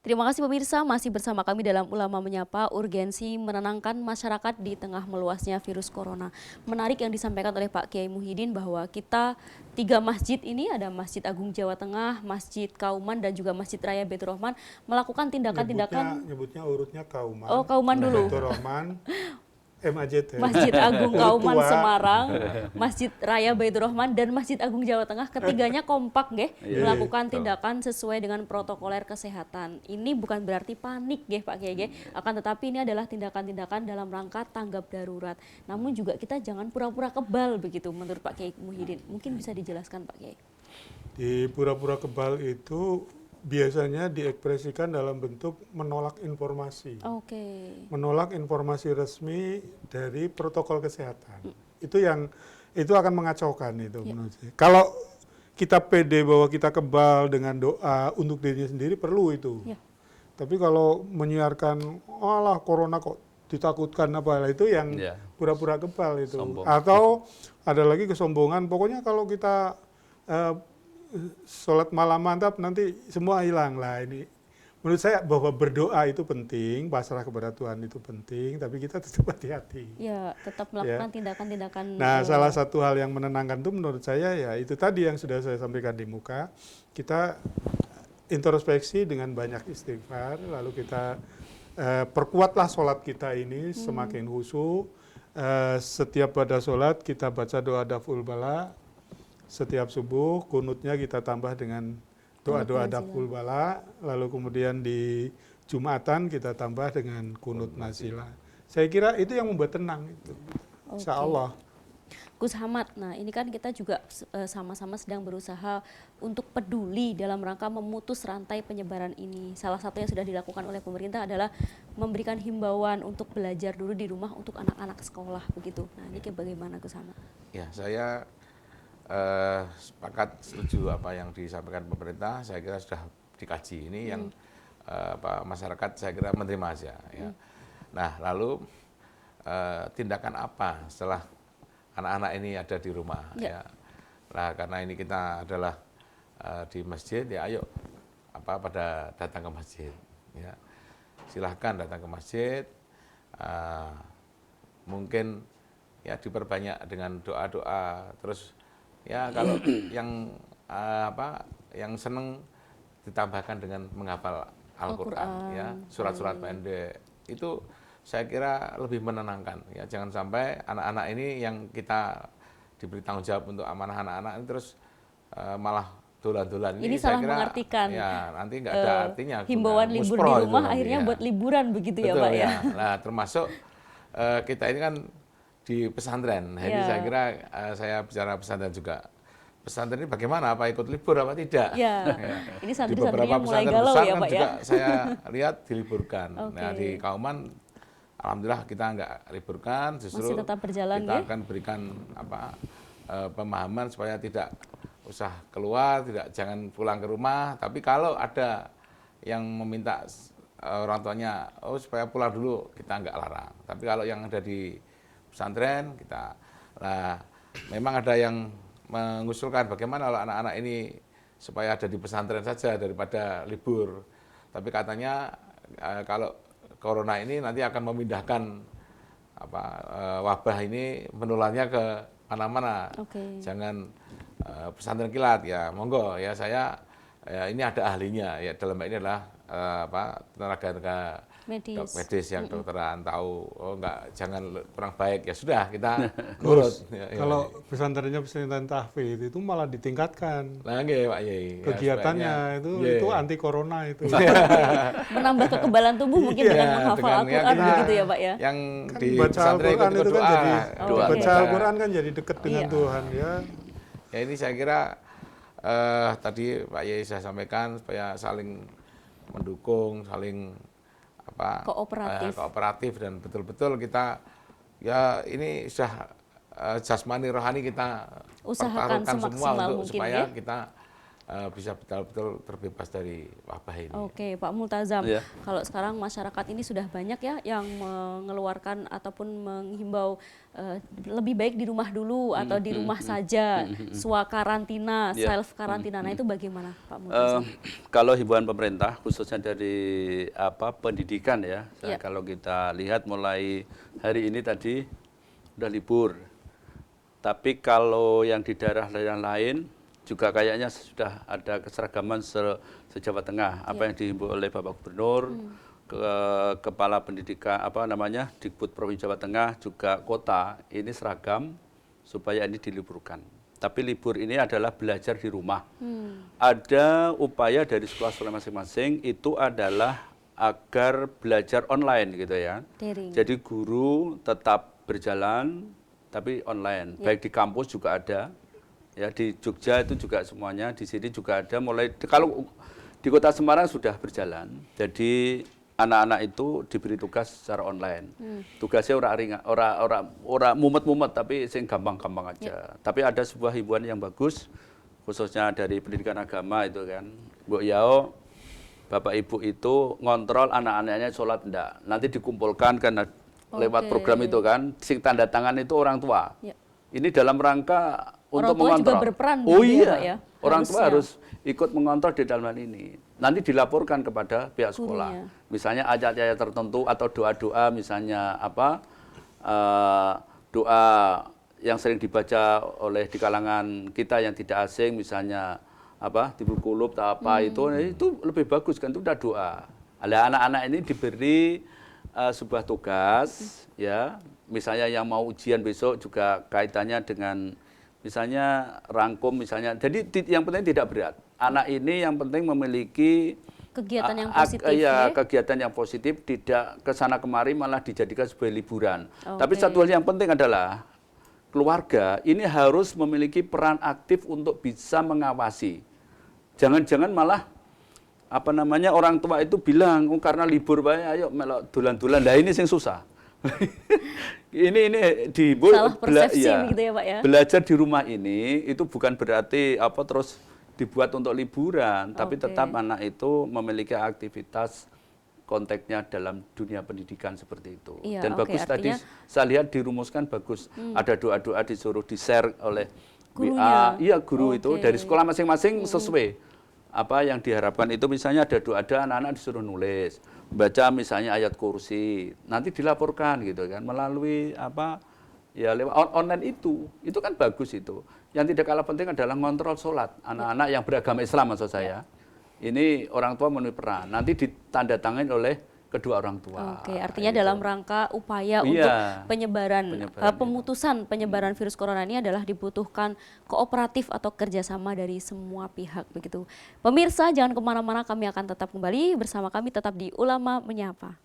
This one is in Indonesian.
Terima kasih pemirsa, masih bersama kami dalam Ulama Menyapa, urgensi menenangkan masyarakat di tengah meluasnya virus corona. Menarik yang disampaikan oleh Pak Kiai Muhyiddin bahwa kita 3 masjid ini, ada Masjid Agung Jawa Tengah, Masjid Kauman, dan juga Masjid Raya Baitur Rahman melakukan tindakan-tindakan. Nyebutnya urutnya Kauman. Oh, Kauman dulu. Baitur Rahman, MAJT. Masjid Agung Kauman Semarang, Masjid Raya Baitur Rahman, dan Masjid Agung Jawa Tengah ketiganya kompak nggih melakukan tindakan sesuai dengan protokoler kesehatan. Ini bukan berarti panik nggih Pak Kiai, akan tetapi ini adalah tindakan-tindakan dalam rangka tanggap darurat. Namun juga kita jangan pura-pura kebal begitu menurut Pak Kiai Muhyiddin. Mungkin bisa dijelaskan Pak Kiai. Di pura-pura kebal itu biasanya diekspresikan dalam bentuk menolak informasi. Menolak informasi resmi dari protokol kesehatan. Itu akan mengacaukan itu menurut saya. Kalau kita pede bahwa kita kebal dengan doa untuk dirinya sendiri perlu itu. Tapi kalau menyiarkan alah corona kok ditakutkan apa itu yang pura-pura kebal itu. Sombong. Atau ada lagi kesombongan, pokoknya kalau kita sholat malam mantap nanti semua hilang lah. Ini menurut saya bahwa berdoa itu penting, pasrah kepada Tuhan itu penting, tapi kita tetap hati-hati. Ya, tetap melakukan tindakan-tindakan. Nah, salah satu hal yang menenangkan itu menurut saya ya itu tadi yang sudah saya sampaikan di muka. Kita introspeksi dengan banyak istighfar, lalu kita perkuatlah sholat kita ini semakin khusyuk. Setiap pada sholat kita baca doa daful bala. Setiap subuh kunutnya kita tambah dengan doa-doa daful bala, lalu kemudian di Jumatan kita tambah dengan kunut nazila. Saya kira itu yang membuat tenang itu. Insya Allah. Gus Hamad, nah ini kan kita juga sama-sama sedang berusaha untuk peduli dalam rangka memutus rantai penyebaran ini. Salah satu yang sudah dilakukan oleh pemerintah adalah memberikan himbauan untuk belajar dulu di rumah untuk anak-anak sekolah begitu. Nah ini bagaimana Gus Hamad? Ya, saya sepakat setuju apa yang disampaikan pemerintah. Saya kira sudah dikaji ini yang masyarakat saya kira menerima aja ya. Nah lalu tindakan apa setelah anak-anak ini ada di rumah ya. Nah karena ini kita adalah di masjid ya, ayo pada datang ke masjid ya, silahkan datang ke masjid, mungkin ya diperbanyak dengan doa-doa. Terus ya kalau yang seneng ditambahkan dengan menghafal Al-Qur'an ya, surat-surat pendek. Itu saya kira lebih menenangkan ya. Jangan sampai anak-anak ini yang kita diberi tanggung jawab untuk amanah anak-anak ini terus malah dolan-dolan. Ini salah mengartikan. Ya, nanti nggak ada artinya. Himbauan libur di rumah akhirnya buat liburan begitu. Betul, ya Pak ya. Nah, termasuk kita ini kan di pesantren. Nah, ini saya kira saya bicara pesantren juga. Pesantren ini bagaimana? Apa ikut libur apa tidak? Ini santri-santrinya mulai galau ya Pak juga saya lihat diliburkan. Nah di Kauman, alhamdulillah kita nggak liburkan, justru masih tetap berjalan, kita akan berikan pemahaman supaya tidak usah keluar, jangan pulang ke rumah. Tapi kalau ada yang meminta orang tuanya, supaya pulang dulu, kita nggak larang. Tapi kalau yang ada di pesantren memang ada yang mengusulkan bagaimana kalau anak-anak ini supaya ada di pesantren saja daripada libur. Tapi katanya kalau corona ini nanti akan memindahkan wabah ini menularnya ke mana-mana. Jangan pesantren kilat ya, monggo ya, saya ini ada ahlinya ya, dalam ini adalah tenaga medis yang dokteran tahu, jangan kurang baik ya sudah kita nurut. Kalau pesantrennya pesantren tahfidz itu malah ditingkatkan. Nah, Pak Yai. Kegiatannya itu anti corona itu. Menambah kekebalan tubuh mungkin dengan menghafal Al-Qur'an begitu ya Pak ya. Yang kan di baca Al-Qur'an itu kan jadi baca Al-Qur'an kan jadi dekat dengan Tuhan ya. Ya ini saya kira tadi Pak Yai saya sampaikan supaya saling mendukung, saling kooperatif dan betul-betul kita ya ini sudah jasmani rohani kita usahakan pertaruhkan semua untuk mungkin, supaya kita bisa betul-betul terbebas dari wabah ini. Oke, Pak Multazam. Iya. Kalau sekarang masyarakat ini sudah banyak ya yang mengeluarkan ataupun menghimbau lebih baik di rumah dulu atau di rumah saja, swakarantina, Iya. self karantina. Nah itu bagaimana, Pak Multazam? Kalau himbauan pemerintah khususnya dari pendidikan ya, Iya. kalau kita lihat mulai hari ini tadi udah libur. Tapi kalau yang di daerah-daerah lain juga kayaknya sudah ada keseragaman se-Jawa Tengah. Apa yang dihimbau oleh Bapak Gubernur, Kepala Pendidikan Dikbud Provinsi Jawa Tengah juga kota ini seragam supaya ini diliburkan. Tapi libur ini adalah belajar di rumah. Ada upaya dari sekolah-sekolah masing-masing itu adalah agar belajar online gitu ya. Daring. Jadi guru tetap berjalan tapi online. Baik di kampus juga ada. Ya di Jogja itu juga semuanya, di sini juga ada kalau di Kota Semarang sudah berjalan. Jadi anak-anak itu diberi tugas secara online. Tugasnya ora mumet-mumet tapi sing gampang-gampang aja. Tapi ada sebuah himbauan yang bagus khususnya dari pendidikan agama itu kan. Mbok Yao, Bapak Ibu itu ngontrol anak-anaknya sholat enggak. Nanti dikumpulkan kan lewat program itu kan. Sing tanda tangan itu orang tua. Ya. Ini dalam rangka untuk Orang tua juga mengontrol. berperan Oh gitu ya, iya, Pak, ya? orang tua Harusnya. harus ikut mengontrol di dalam hal ini. Nanti dilaporkan kepada pihak sekolah. Gurunya. Misalnya ayat-ayat tertentu atau doa-doa, misalnya doa yang sering dibaca oleh di kalangan kita yang tidak asing, misalnya tibul qulub atau itu lebih bagus kan, itu udah doa. Ada anak-anak ini diberi sebuah tugas, ya, misalnya yang mau ujian besok juga kaitannya dengan misalnya rangkum misalnya. Jadi yang penting tidak berat. Anak ini yang penting memiliki Kegiatan yang positif ya, ya? kegiatan yang positif, tidak kesana kemari malah dijadikan sebagai liburan. Tapi Oke. satu hal yang penting adalah keluarga ini harus memiliki peran aktif untuk bisa mengawasi. Jangan-jangan malah orang tua itu bilang karena libur bae ayo melok dolan-dolan. Lah ini sing susah. ini dihimbau Salah persepsi gitu ya, Pak ya? Belajar di rumah ini itu bukan berarti terus dibuat untuk liburan, tapi Oke. tetap anak itu memiliki aktivitas konteksnya dalam dunia pendidikan seperti itu. Iya, Dan oke, bagus tadi artinya- saya lihat dirumuskan bagus. Ada doa-doa disuruh di-share oleh Gurunya. WA. Iya, guru itu Oke. dari sekolah masing-masing sesuai apa yang diharapkan itu. Misalnya ada doa, anak-anak disuruh nulis, baca misalnya ayat kursi, nanti dilaporkan gitu kan melalui lewat online itu kan bagus itu. Yang tidak kalah penting adalah ngontrol sholat anak-anak yang beragama Islam maksud saya. Ini orang tua memenuhi peran, nanti ditandatangani oleh kedua orang tua. Oke, artinya Itu. dalam rangka upaya Iya. untuk penyebaran, Penyebaran, pemutusan penyebaran virus corona ini adalah dibutuhkan kooperatif atau kerjasama dari semua pihak begitu. Pemirsa jangan kemana-mana, kami akan tetap kembali bersama kami tetap di Ulama Menyapa.